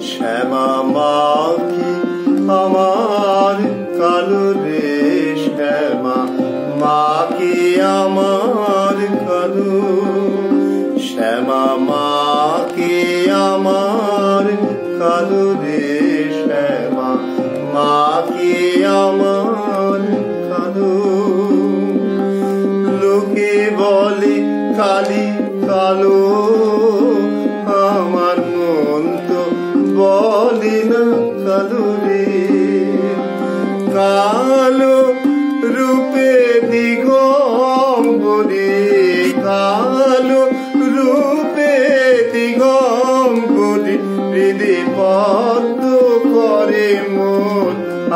শ্যামা মা কি আমার কালো রে, শ্যামা মা কি আমার কালো, শ্যামা মা কি আমার কালো রে, শ্যামা মা কি আমার কালো। লোকে বলে কালি কালো, আমার মন তো বলে না কালো রে। কালো রূপে দিগম্বরে, কালো রূপে দিগম্বরে, হৃদে পদ্ম করে মোর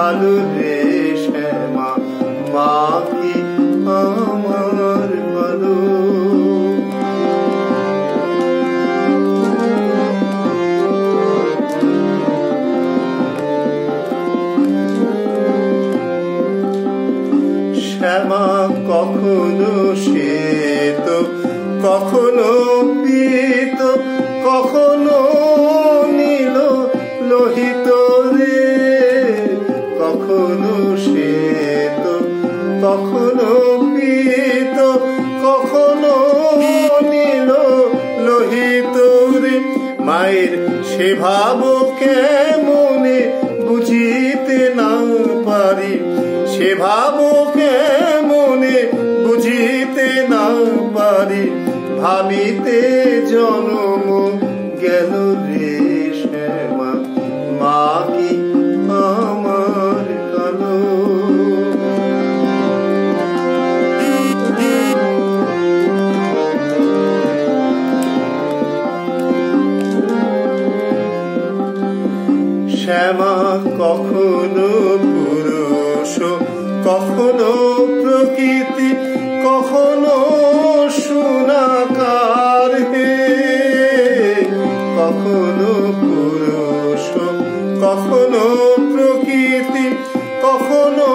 আলো রে, শ্যামা মা কি আমার ভালো। শ্যামা কখনো শ্বেত, কখনো পীত, কখনো নীল লোহিত রে, কখনো শ্বেত, কখনো পীত, কখনো নীল লোহিত রে। মায়ের সে ভাব কেমনে বুঝিতে না পারি, সে ভাব কেমনে বুঝিতে না পারি, ভাবিতে জনম গেল রে, শ্যামা মা কি আমার কালো। শ্যামা কখনো পুরুষ, কখনো প্রকৃতি, কখনো সোনাকার হে, কখনো পুরুষ, কখনো প্রকৃতি, কখনো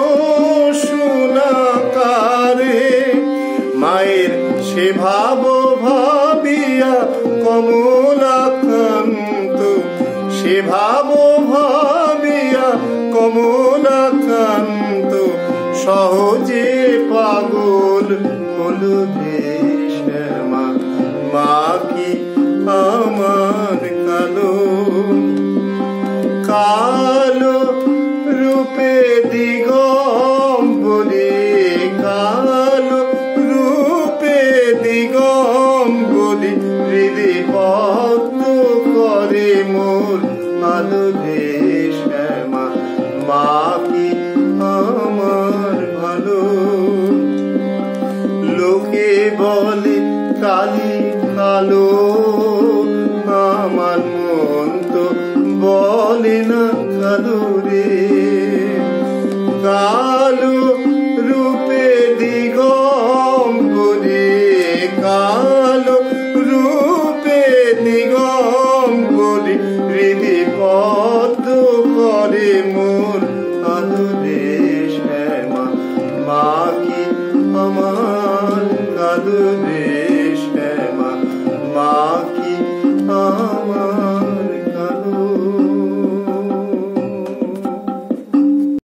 সোনাকার হে। মায়ের সে ভাব ভাবিয়া কমলাকান্ত, সে ভাব ভাবিয়া কমলাকান্ত, সহজে পাগল হলো রে, শ্যামা মা কি আমার কালো। কালো রূপে দিগম্বরে, কালো রূপে দিগম্বরে, হৃদে পদ্ম করে মোর আলো রে, শ্যামা মা কি আমার ভালো। লোকে বলে কালি কালো, আমার মন তো বলে না কালো রে।